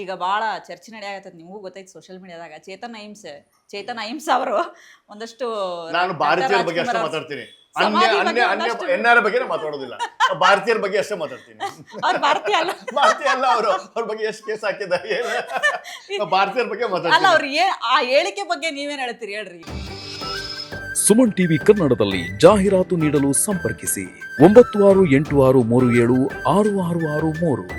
ಈಗ ಭಾಳ ಚರ್ಚೆ ನಡೆಯಾಗತ್ತದ, ನಿಮಗೂ ಗೊತ್ತೈತೆ ಸೋಷಿಯಲ್ ಮೀಡಿಯಾದಾಗ. ಚೇತನ್ ಅಹಿಂಸಾ ಅವರು ಒಂದಷ್ಟು ನಾನು ಭಾರತೀಯರ ಬಗ್ಗೆ ಅಷ್ಟೇ ಮಾತಾಡ್ತೀನಿ, ಎನ್ಆರ್ ಬಗ್ಗೆ ಮಾತಾಡೋದಿಲ್ಲ. ಭಾರತೀಯರ ಬಗ್ಗೆ ಅಷ್ಟೇ ಮಾತಾಡ್ತೀನಿ. ಅವ್ರು ಭಾರತೀಯ ಅಲ್ಲ, ಭಾರತೀಯ ಅಲ್ಲ ಅವರು. ಅವ್ರ ಬಗ್ಗೆ ಎಷ್ಟು ಕೇಸ್ ಹಾಕಿದ, ಭಾರತೀಯರ ಬಗ್ಗೆ ಅಲ್ಲ. ಮಾತಾಡ್ತೀನಿ. ಅವ್ರು ಆ ಹೇಳಿಕೆ ಬಗ್ಗೆ ನೀವೇನ್ ಹೇಳ್ತೀರಿ ಹೇಳ್ರಿ. ಸುಮನ್ ಟಿವಿ ಕನ್ನಡದಲ್ಲಿ ಜಾಹೀರಾತು ನೀಡಲು ಸಂಪರ್ಕಿಸಿ 9686376663.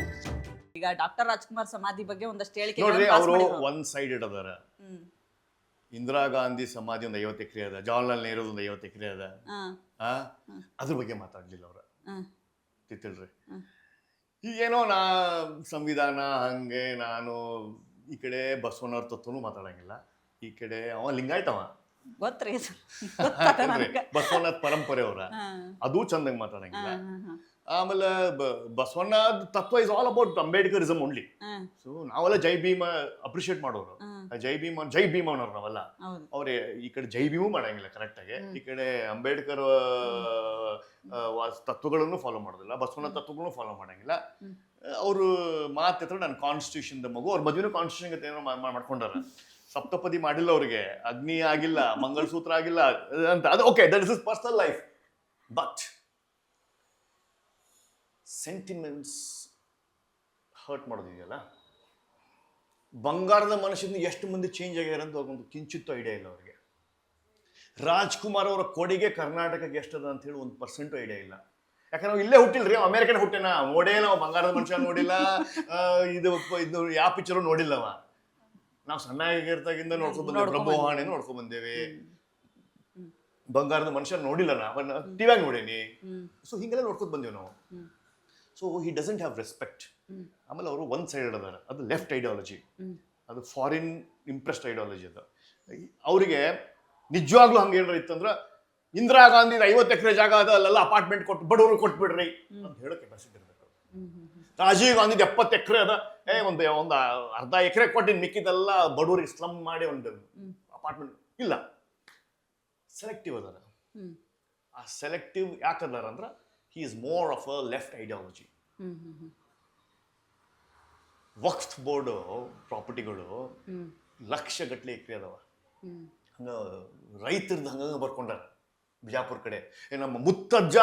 ಈಗ ಡಾಕ್ಟರ್ ರಾಜ್ಕುಮಾರ್ ಸಮಾಧಿ ಬಗ್ಗೆ ಒಂದಷ್ಟು ಹೇಳಿಕೆ ನೋಡ್ರಿ, ಅವರು ಒಂದ್ ಸೈಡ್ ಇಡದಾರ. ಇಂದಿರಾ ಗಾಂಧಿ ಸಮಾಧಿ ಒಂದು 50 ಎಕರೆ ಅದ, ಜವಾಹರ್ಲಾಲ್ ನೆಹರು ಒಂದು 50 ಎಕರೆ ಅದ. ಅದ್ರ ಬಗ್ಗೆ ಮಾತಾಡ್ಲಿಲ್ಲ ಅವ್ರ. ತಿಳ್ರಿ, ಈಗೇನೋ ಸಂವಿಧಾನ ಹಂಗೆ, ನಾನು ಈ ಕಡೆ ಬಸವಣ್ಣವ್ರ ತತ್ವನು ಮಾತಾಡಂಗಿಲ್ಲ, ಈ ಕಡೆ ಅವ ಲಿಂಗಾಯ್ತವ ಗೊತ್ತ್ರಿ, ಬಸವಣ್ಣ ಪರಂಪರೆ ಅವರ, ಅದು ಚಂದಂಗ್ ಮಾತಾಡಂಗಿಲ್ಲ. ಆಮೇಲೆ ಬಸವಣ್ಣ ತತ್ವ is all about Ambedkarism only. So ನಾವೆಲ್ಲ ಜೈ ಭೀಮ ಅಪ್ರಿಶಿಯೇಟ್ ಮಾಡೋರು, ಜೈ ಭೀಮನವ್ರು ನಾವೆಲ್ಲ. ಅವ್ರೆ ಈ ಕಡೆ ಜೈ ಭೀಮು ಮಾಡಂಗಿಲ್ಲ ಕರೆಕ್ಟ್ ಆಗಿ, ಈ ಕಡೆ ಅಂಬೇಡ್ಕರ್ ತತ್ವಗಳನ್ನು ಫಾಲೋ ಮಾಡೋದಿಲ್ಲ, ಬಸವಣ್ಣ ತತ್ವಗಳನ್ನು ಫಾಲೋ ಮಾಡಂಗಿಲ್ಲ. ಅವರು ಮಾತ್ರ ನಾನು ಕಾನ್ಸ್ಟಿಟ್ಯೂಷನ್ ಮಗು, ಅವ್ರ ಮದುವೆನೂ ಕಾನ್ಸ್ಟಿಟ್ಯೂಷನ್ ಗತೆ ಏನೋ ಮಾಡ್ಕೊಂಡಾರ. ಸಪ್ತಪದಿ ಮಾಡಿಲ್ಲ ಅವ್ರಿಗೆ, ಅಗ್ನಿ ಆಗಿಲ್ಲ, ಮಂಗಲಸೂತ್ರ ಆಗಿಲ್ಲ ಅಂತ. ಅದು okay, that is his personal life. But sentiments hurt ಮಾಡೋದಿದೆಯಲ್ಲ, ಬಂಗಾರದ ಮನುಷ್ಯನ ಎಷ್ಟು ಮಂದಿ ಚೇಂಜ್ ಆಗ್ಯಾರ ಅಂತ ಒಂದು ಕಿಂಚಿತ್ತು ಐಡಿಯಾ ಇಲ್ಲ ಅವ್ರಿಗೆ. ರಾಜ್ಕುಮಾರ್ ಅವರ ಕೊಡುಗೆ ಕರ್ನಾಟಕಕ್ಕೆ ಎಷ್ಟದ ಅಂತ ಹೇಳಿ 1% ಐಡಿಯಾ ಇಲ್ಲ. ಯಾಕಂದ್ರೆ ನಾವು ಇಲ್ಲೇ ಹುಟ್ಟಿಲ್ರಿ, ಅಮೇರಿಕನ್ ಹುಟ್ಟೇನ, ನೋಡೇ ನಾವು ಬಂಗಾರದ ಮನುಷ್ಯ ನೋಡಿಲ್ಲ, ಇದು ಯಾವ ಪಿಕ್ಚರು ನೋಡಿಲ್ಲವ. ನಾವು ಸಣ್ಣಾಗಿರ್ತಾಗಿಂದ ನೋಡ್ಕೊಂಡ್ ಬಂದೇವೆ, ಪ್ರಭುವಾಣಿ ನೋಡ್ಕೊಂಡ್ ಬಂದೇವಿ, ಬಂಗಾರದ ಮನುಷ್ಯ ನೋಡಿಲ್ಲ, ಅವನ್ನ ಟಿವ್ಯಾಗ ನೋಡೇನಿ. ಸೊ ಹಿಂಗೆಲ್ಲ ನೋಡ್ಕೊಂಡ್ ಬಂದೇವಿ ನಾವು. So he doesn't have respect. ಆಮೇಲೆ ಅವರು ಒಂದ್ ಸೈಡ್ ಅದಾರ, ಅದು ಲೆಫ್ಟ್ ಐಡಿಯಾಲಜಿ, ಅದು ಫಾರಿನ್ ಇಂಪ್ರೆಸ್ಡ್ ಐಡಿಯಾಲಜಿ. ಅದು ಅವರಿಗೆ ನಿಜವಾಗ್ಲೂ ಹಂಗೆ ಏನಾರ ಇತ್ತಂದ್ರೆ, ಇಂದಿರಾ ಗಾಂಧಿ 50 ಎಕರೆ ಜಾಗ ಅದ, ಅಲ್ಲೆಲ್ಲ ಅಪಾರ್ಟ್ಮೆಂಟ್ ಕೊಟ್ಟು ಬಡವರು ಕೊಟ್ಬಿಡ್ರಿ ಅಂತ ಹೇಳೋ ಕೆಪಾಸಿಟಿ ಇರಬೇಕು. ರಾಜೀವ್ ಗಾಂಧಿ 70 ಎಕರೆ ಅದ, ಒಂದು ಅರ್ಧ ಎಕರೆ ಕೊಟ್ಟು ಮಿಕ್ಕಿದೆಲ್ಲ ಬಡವರಿಗೆ ಸ್ಲಮ್ ಮಾಡಿ ಒಂದು ಅಪಾರ್ಟ್ಮೆಂಟ್ ಇಲ್ಲ. ಸೆಲೆಕ್ಟಿವ್ ಅದಾರ. ಆ ಸೆಲೆಕ್ಟಿವ್ ಯಾಕದಾರ ಅಂದ್ರೆ, he is more of a left ideology. Waqf board ಪ್ರಾಪರ್ಟಿಗಳು ಲಕ್ಷ ಗಟ್ಟಲೆ ಎಕರೆ ಅದಾವ. ಹಂಗ ರೈತರದ್ದು ಹಂಗ ಬರ್ಕೊಂಡಾರ ಬಿಜಾಪುರ ಕಡೆ. ನಮ್ಮ ಮುತ್ತಜ್ಜ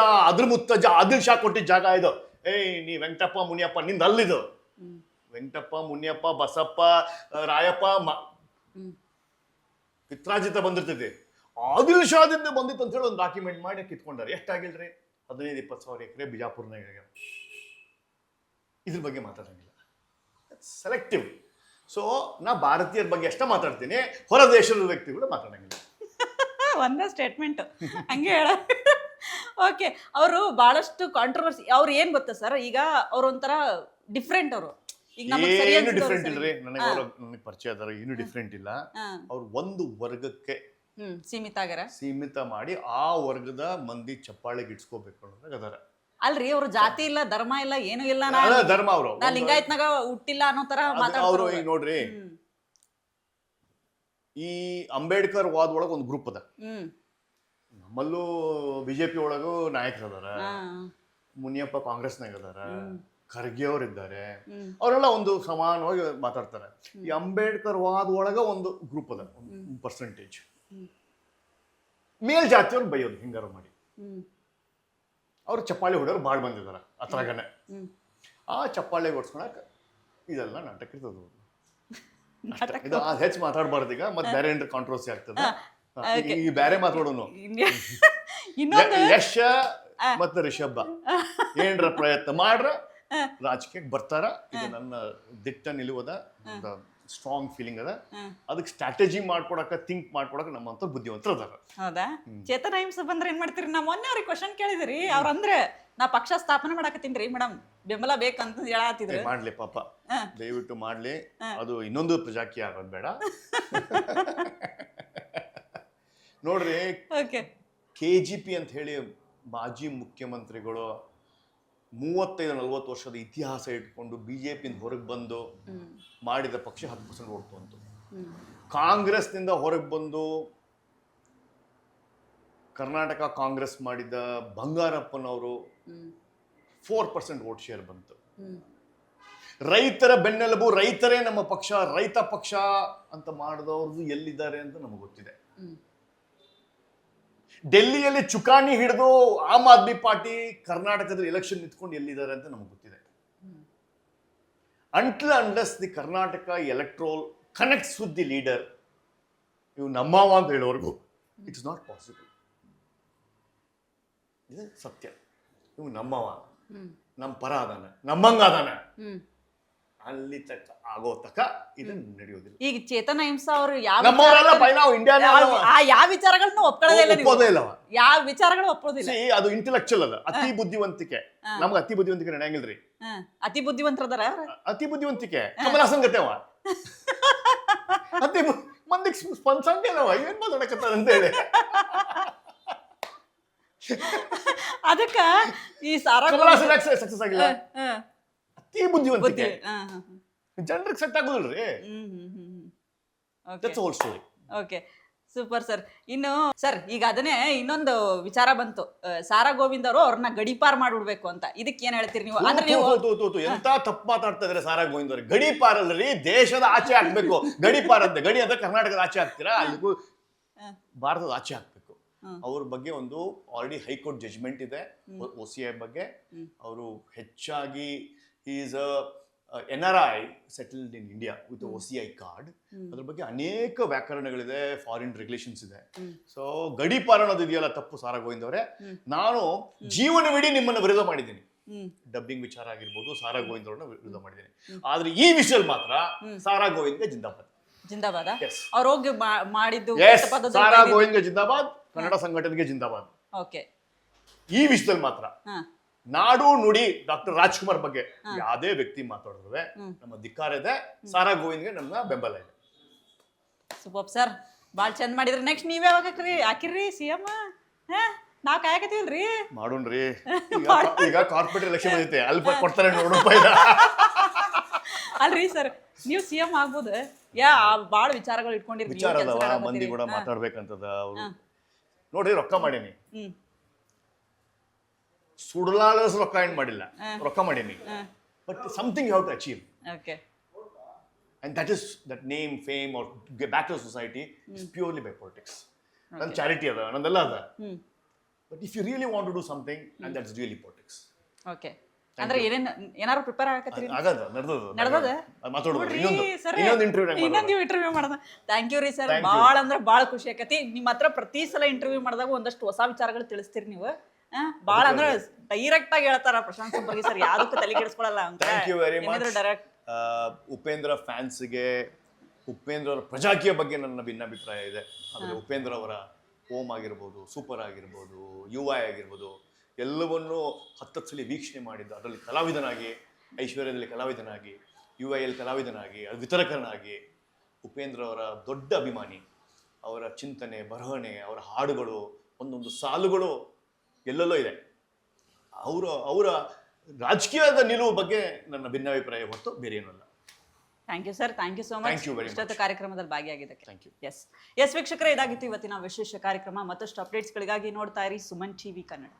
ಆದಿಲ್ ಶಾ ಕೊಟ್ಟಿದ್ದ ಜಾಗ ಇದು. ನೀ ವೆಂಕಟಪ್ಪ ಮುನಿಯಪ್ಪ ನಿಂದ ಅಲ್ಲಿದು. ವೆಂಕಟಪ್ಪ ಮುನಿಯಪ್ಪ ಬಸಪ್ಪ ರಾಯಪ್ಪ ಪಿತ್ರಾಜಿತ ಬಂದಿರ್ತೈತಿ, ಆದಿಲ್ ಶಾದಿಂದ ಬಂದಿತ್ತು ಅಂತ ಹೇಳಿ ಒಂದು ಡಾಕ್ಯುಮೆಂಟ್ ಮಾಡಿ ಕಿತ್ಕೊಂಡಾರ. ಎಷ್ಟಾಗಿಲ್ರಿ? 15-20 ಸಾವಿರ ಎಕರೆ ಬಿಜಾಪುರ್ನಾಗ. ಇದ್ರ ಬಗ್ಗೆ ಮಾತಾಡಂಗಿಲ್ಲ, ಸೆಲೆಕ್ಟಿವ್. ಸೊ ನಾ ಭಾರತೀಯರ ಬಗ್ಗೆ ಅಷ್ಟೇ ಮಾತಾಡ್ತೀನಿ, ಹೊರ ದೇಶದ ವ್ಯಕ್ತಿಗಳು ಮಾತಾಡಂಗಿಲ್ಲ. ಒಂದೇ ಸ್ಟೇಟ್ಮೆಂಟ್ ಹಂಗೆ ಹೇಳ. ಓಕೆ, ಅವರು ಬಹಳಷ್ಟು ಕಾಂಟ್ರವರ್ಸಿ. ಅವ್ರು ಏನ್ ಗೊತ್ತಾ ಸರ್, ಈಗ ಅವ್ರ ಒಂಥರ ಡಿಫ್ರೆಂಟ್. ಅವರು ಏನು ಡಿಫ್ರೆಂಟ್ ಇಲ್ರಿ, ನನಗೆ ಪರಿಚಯ ಅದಾರ, ಏನು ಡಿಫ್ರೆಂಟ್ ಇಲ್ಲ. ಅವ್ರು ಒಂದು ವರ್ಗಕ್ಕೆ ಸೀಮಿತ ಮಾಡಿ ಆ ವರ್ಗದ ಮಂದಿ ಚಪ್ಪಾಳೆಗೆ ಇಡ್ಸ್ಕೋಬೇಕು ಅನ್ನೋದಾಗ ಅದಾರ. ಅಲ್ರಿ, ಅವ್ರ ಜಾತಿ ಇಲ್ಲ, ಧರ್ಮ ಇಲ್ಲ, ಏನು ಇಲ್ಲ, ಧರ್ಮ ಅವರು ಲಿಂಗಾಯತ್ನಾಗ ಹುಟ್ಟಿಲ್ಲ ಅನ್ನೋ ತರ ಅವರು. ಈಗ ನೋಡ್ರಿ, ಈ ಅಂಬೇಡ್ಕರ್ ವಾದ ಒಳಗ ಒಂದು ಗ್ರೂಪ್ ಅದ, ನಮ್ಮಲ್ಲೂ ಬಿಜೆಪಿ ಒಳಗೂ ನಾಯಕರು ಅದಾರ, ಮುನಿಯಪ್ಪ ಕಾಂಗ್ರೆಸ್ನಾಗ ಅದಾರ, ಖರ್ಗೆ ಅವ್ರು ಇದ್ದಾರೆ, ಅವರೆಲ್ಲ ಒಂದು ಸಮಾನವಾಗಿ ಮಾತಾಡ್ತಾರೆ. ಈ ಅಂಬೇಡ್ಕರ್ ವಾದ ಒಳಗ ಒಂದು ಗ್ರೂಪ್ ಅದ, ಒಂದು ಪರ್ಸೆಂಟೇಜ್ ಮೇಲ್ ಜಾತಿಯವ್ರು ಬೈಯೋದು ಹಿಂಗಾರ ಮಾಡಿ. ಅವ್ರು ಚಪ್ಪಾಳೆ ಹೊಡೆಯೋರು ಭಾಳ ಬಂದಿದಾರ ಅದ್ರಾಗನೆ. ಆ ಚಪ್ಪಾಳೆ ಹೊಡ್ಸ್ಕೊಳಕ್ ಇದೆಲ್ಲ ನಾಟಕ ಇರ್ತದ. ಇದು ಹೆಚ್ಚು ಮಾತಾಡ್ಬಾರ್ದು ಈಗ, ಮತ್ತೆ ಬೇರೆ ಏನ್ರ ಕಾಂಟ್ರವರ್ಸಿ ಆಗ್ತದೆ. ಈ ಬೇರೆ ಮಾತಾಡೋನು ಯಶ ಮತ್ತೆ ರಿಷಬ ಏನ್ರ ಪ್ರಯತ್ನ ಮಾಡ್ರ ರಾಜಕೀಯಕ್ಕೆ ಬರ್ತಾರ. ಇದು ನನ್ನ ದಿಟ್ಟ ನಿಲುವದ, ಸ್ಟ್ರಾಂಗ್ ಫೀಲಿಂಗ್ ಅದ. ಅದಕ್ಕೆ ಸ್ಟ್ರಾಟಜಿ ಮಾಡ್ಕೊಡಕ, ಥಿಂಕ್ ಮಾಡ್ಕೊಡಕ ನಮ್ಮಂತ ಬುದ್ಧಿವಂತರು ಅದಾರ. ಹೌದಾ? ಚೇತನ್ ಅಹಿಂಸೆ ಬಂದ್ರೆ ಏನ್ ಮಾಡ್ತೀರಿ? ನಾ ಮೊನ್ನೆ ಅವ್ರಿಗೆ ಕ್ವಶನ್ ಕೇಳಿದ್ರಿ, ಅವ್ರಂದ್ರೆ ನಾ ಪಕ್ಷ ಸ್ಥಾಪನೆ ಮಾಡಕತ್ತೀನ್ರಿ ಮೇಡಮ್, ಬೆಂಬಲ ಬೇಕಂತ ಹೇಳತ್ತಿದ್ರು. ಮಾಡ್ಲಿ ಪಾಪ, ದಯವಿಟ್ಟು ಮಾಡ್ಲಿ. ಅದು ಇನ್ನೊಂದು ಪ್ರಜಾಕೀಯ ಆಗೋದು ಬೇಡ. ನೋಡ್ರಿ, KGP ಅಂತ ಹೇಳಿ ಮಾಜಿ ಮುಖ್ಯಮಂತ್ರಿಗಳು 35-40 ವರ್ಷದ ಇತಿಹಾಸ ಇಟ್ಕೊಂಡು ಬಿಜೆಪಿಯಿಂದ ಹೊರಗೆ ಬಂದು ಮಾಡಿದ ಪಕ್ಷ 10% ಓಟ್ ಬಂತು. ಕಾಂಗ್ರೆಸ್ನಿಂದ ಹೊರಗೆ ಬಂದು ಕರ್ನಾಟಕ ಕಾಂಗ್ರೆಸ್ ಮಾಡಿದ ಬಂಗಾರಪ್ಪನವರು 4% ವೋಟ್ ಶೇರ್ ಬಂತು. ರೈತರ ಬೆನ್ನೆಲುಬು, ರೈತರೇ ನಮ್ಮ ಪಕ್ಷ, ರೈತ ಪಕ್ಷ ಅಂತ ಮಾಡಿದವ್ರದ್ದು ಎಲ್ಲಿದ್ದಾರೆ ಅಂತ ನಮಗೆ ಗೊತ್ತಿದೆ. ಡೆಲ್ಲಿಯಲ್ಲಿ ಚುಕಾಣಿ ಹಿಡಿದು ಆಮ್ ಆದ್ಮಿ ಪಾರ್ಟಿ ಕರ್ನಾಟಕದಲ್ಲಿ ಎಲೆಕ್ಷನ್ ನಿಂತ್ಕೊಂಡು ಎಲ್ಲಿದ್ದಾರೆ ಅಂತ ನಮಗೆ ಗೊತ್ತಿದೆ. Until unless the Karnataka electoral connects with the leader, ಇವು ನಮ್ಮವ ಅಂತ ಹೇಳೋರ್ಗು ಇಟ್ಸ್ ನಾಟ್ ಪಾಸಿಬಲ್. ಇದು ಸತ್ಯ. ಇವು ನಮ್ಮವ, ನಮ್ಮ ಪರ ಅದಾನ, ನಮ್ಮಂಗ ಅದಾನ, ಅಲ್ಲಿ ತಕ್ಕ ಆಗೋ ತಕ ಇದನ್ನ ನಡೆಯೋದಿಲ್ಲ. ಈಗ ಚೇತನ ಹಿಂಸಾ ಅವರು ಯಾವ ನಮ್ಮವರೆಲ್ಲ ಬೈ ನಾವು ಇಂಡಿಯಾನ ಯಾವ ವಿಚಾರಗಳನ್ನ ಒಪ್ಕೊಳ್ಳೋದೇ ಇಲ್ಲ, ಒಪ್ಪೋದೇ ಇಲ್ಲವ. ಯಾವ ವಿಚಾರಗಳು ಒಪ್ಪೋದಿಲ್ಲ. ಅದು ಇಂಟೆಲೆಕ್ಚುಯಲ್ ಅದ, ಅತಿ ಬುದ್ಧಿವಂತಿಕೆ. ನಮ್ಗೆ ಅತಿ ಬುದ್ಧಿವಂತಿಕೆ ನಡೆಯಂಗಿಲ್ರಿ. ಅತಿ ಬುದ್ಧಿವಂತರದಾರ ಅತಿ ಬುದ್ಧಿವಂತಿಕೆ ಕಮಲ್ ಹಾಸನ್ ಗತೆವ ಅತಿ ಮಂದಿಗೆ ಸ್ಪಂದಿಸಂಗಿಲ್ಲವ, ಏನ್ ಮಾತಾಡಕತ್ತಾರ ಅಂತ ಹೇಳಿ. ಅದಕ್ಕ ಈ ಸಾರಾ ಕಮಲ್ ಹಾಸನ್ ಸಕ್ಸಸ್ ಆಗಿಲ್ಲ, ಅತಿ ಬುದ್ಧಿವಂತಿಕೆ ಜನರಿಗೆ ಸೆಟ್ ಆಗೋದಿಲ್ರಿ. That's whole story. Okay, super sir. ಇನ್ನು ಸರ್, ಈಗ ಅದನ್ನೇ ಇನ್ನೊಂದು ವಿಚಾರ ಬಂತು, ಸಾರಾ ಗೋವಿಂದ್ ಅವರು ಅವ್ರನ್ನ ಗಡಿಪಾರ್ ಮಾಡ್ಬಿಡ್ಬೇಕು ಅಂತ. ಇದಕ್ಕೆ ಏನ್ ಹೇಳ್ತೀರಿ ನೀವು? ಅಂದ್ರೆ ನೀವು ಎಂತ ತಪ್ಪು ಮಾತಾಡ್ತಾ ಇದ್ರೆ ಸಾರಾ ಗೋವಿಂದ್ ಅವ್ರಿಗೆ. ಗಡಿಪಾರ್ ಅಲ್ರಿ, ದೇಶದ ಆಚೆ ಹಾಕ್ಬೇಕು. ಗಡಿಪಾರ್ ಅಂತ, ಗಡಿ ಅಂದ್ರೆ ಕರ್ನಾಟಕದ ಆಚೆ ಹಾಕ್ತೀರಾ, ಅಲ್ಲಿಗೂ ಭಾರತದ ಆಚೆ ಹಾಕ್ಬೇಕು. ಅವ್ರ ಬಗ್ಗೆ ಒಂದು ಆಲ್ರೆಡಿ ಹೈಕೋರ್ಟ್ ಜಜ್ಮೆಂಟ್ ಇದೆ OCI ಬಗ್ಗೆ. ಅವರು ಹೆಚ್ಚಾಗಿ is NRI settled in India with OCI card. ಅದ್ರ ಬಗ್ಗೆ ಅನೇಕ ವ್ಯಾಕರಣಗಳಿದೆ, ಫಾರಿನ್ ರೆಗ್ಯುಲೇಷನ್ಸ್ ಇದೆ. ಸೊ ಗಡಿಪಾರ ಅನ್ನೋದು ಇದೆಯಲ್ಲ ತಪ್ಪು ಸಾರಾ ಗೋವಿಂದ್ ಅವರೇ. ನಾನು ಜೀವನವಿಡೀ ನಿಮ್ಮನ್ನ ವಿರೋಧ ಮಾಡಿದ್ದೀನಿ. ಡಬ್ಬಿಂಗ್ ವಿಚಾರ ಆಗಿರ್ಬೋದು, ಸಾರಾ ಗೋವಿಂದ್ ಅವ್ರನ್ನ ವಿರೋಧ ಮಾಡಿದ್ದೀನಿ. ಆದ್ರೆ ಈ ವಿಷಯದಲ್ಲಿ ಮಾತ್ರ ಸಾರಾ ಗೋವಿಂದ್ಗೆ ಜಿಂದಾಬಾದ್. ಜಿಂದಾಬಾದ್ ಅವ್ರು ಹೋಗಿ ಮಾಡಿದ್ದು ಸಾರಾ ಗೋವಿಂದ್ಗೆ ಜಿಂದಾಬಾದ್, ಕನ್ನಡ ಸಂಘಟನೆಗೆ ಜಿಂದಾಬಾದ್. ಓಕೆ, ಈ ವಿಷಯದಲ್ಲಿ ಮಾತ್ರ ನಾಡು ನುಡಿ ಡಾಕ್ಟರ್ ರಾಜ್ಕುಮಾರ್ ಬಗ್ಗೆ ಯಾವ್ದೇ ವ್ಯಕ್ತಿ ಮಾತಾಡಿದ್ರೆ ನಮ್ಮ ಧಿಕ್ಕಾರ ಇದೆ. ಸಾರಾ ಗೋವಿಂದ್ಗೆ ನನ್ನ ಬೆಂಬಲ ಇದೆ. ಸೂಪರ್ ಸರ್, ಬಾಳ್ ಚಂದ ಮಾಡಿದ್ರಿ. ನೆಕ್ಸ್ಟ್ ನೀವ್ ಯಾವಾಗ ಹಾಕಿರ್ರಿ CM? ನಾವ್ ಕಾಯಕತ್ತೀವಲ್ರಿ, ಮಾಡೋಣ್ರಿ. ಈಗ ಕಾರ್ಪೊರೇಟ್ ಎಲೆಕ್ಷನ್ ಬಂದೈತೆ, ಅಲ್ಪ ಕೊಡ್ತಾರೆ ನೋಡು. ಅಲ್ರಿ ಸರ್, ನೀವು CM ಆಗ್ಬೋದು. ಬಾಳ ವಿಚಾರಗಳು ಇಟ್ಕೊಂಡಿರಿ, ವಿಚಾರ ಅದಾವ, ಮಂದಿ ಕೂಡ ಮಾತಾಡ್ಬೇಕಂತದ. ಅವ್ರು ನೋಡ್ರಿ, ರೊಕ್ಕ ಮಾಡೀನಿ, ಸುಡಲಾರದಷ್ಟು ರೊಕ್ಕ ಏನ್ ಮಾಡಿಲ್ಲ, ರೊಕ್ಕ ಮಾಡೀನಿ. But something you have to achieve. Okay, and that name, fame or get back to society is purely by politics. And charity ada, nanದೆಲ್ಲ ಅದ. But if you really want to do something, and that's really politics. Okay. ಅಂದ್ರೆ ಏನಾರು prepare ಆಗಕತ್ತೀರಿ? ಆಗದ ನಡೆದದ ಮಾತಾಡೋದು. ಇನ್ನೊಂದು interview ಮಾಡೋಣ. Thank you ರೀ sir, ಭಾಳ ಅಂದ್ರೆ ಭಾಳ ಖುಷಿ ಆಕತಿ. ನಿಮ್ಮ ಹತ್ರ ಪ್ರತಿ ಸಲ ಇಂಟರ್ವ್ಯೂ ಮಾಡಿದಾಗ ಒಂದಷ್ಟು ಹೊಸ ವಿಚಾರಗಳು ತಿಳಿಸ್ತೀರಿ ನೀವು. ಭಾಳ ಅಂದ್ರೆ ಡೈರೆಕ್ಟ್ ಆಗಿ ಹೇಳ್ತಾರ ಪ್ರಶಾಂತ್ ಸಂಪರ್ಗಿ ಸರ್, ಯಾವ್ದಕ್ಕೂ ತಲೆ ಕೆಡಿಸ್ಕೊಳ್ಳಲ್ಲ ಅಂತ. Thank you very much. Direct Upendra ಫ್ಯಾನ್ಸ್ಗೆ, ಉಪೇಂದ್ರ ಅವರ ಪ್ರಜಾಕೀಯ ಬಗ್ಗೆ ನನ್ನ ಭಿನ್ನಾಭಿಪ್ರಾಯ ಇದೆ. ಆಮೇಲೆ ಉಪೇಂದ್ರ ಅವರ ಓಮ್ ಆಗಿರ್ಬೋದು, ಸೂಪರ್ ಆಗಿರ್ಬೋದು, UI ಆಗಿರ್ಬೋದು, ಎಲ್ಲವನ್ನೂ 10 ಸಲ ವೀಕ್ಷಣೆ ಮಾಡಿದ್ದು. ಅದರಲ್ಲಿ ಕಲಾವಿದನಾಗಿ, ಐಶ್ವರ್ಯದಲ್ಲಿ ಕಲಾವಿದನಾಗಿ, UIಯಲ್ಲಿ ಕಲಾವಿದನಾಗಿ, ವಿತರಕನಾಗಿ, ಉಪೇಂದ್ರ ಅವರ ದೊಡ್ಡ ಅಭಿಮಾನಿ. ಅವರ ಚಿಂತನೆ, ಬರಹಣೆ, ಅವರ ಹಾಡುಗಳು, ಒಂದೊಂದು ಸಾಲುಗಳು ಎಲ್ಲೆಲ್ಲೋ ಇದೆ. ಅವರ ರಾಜಕೀಯದ ನಿಲುವು ಬಗ್ಗೆ ನನ್ನ ಭಿನ್ನಾಭಿಪ್ರಾಯ ಹೊತ್ತು ಬೇರೆ ಏನೂ ಅಲ್ಲ. Thank you sir, thank you so much ಇಷ್ಟೊತ್ತು ಕಾರ್ಯಕ್ರಮದಲ್ಲಿ ಭಾಗಿಯಾಗಿದ್ದಕ್ಕೆ. Thank you. ಎಸ್ ವೀಕ್ಷಕರೇ, ಇದಾಗಿತ್ತು ಇವತ್ತಿನ ವಿಶೇಷ ಕಾರ್ಯಕ್ರಮ. ಮತ್ತಷ್ಟು ಅಪ್ಡೇಟ್ಸ್ಗಳಿಗಾಗಿ ನೋಡ್ತಾ ಇರಿ ಸುಮನ್ TV ಕನ್ನಡ.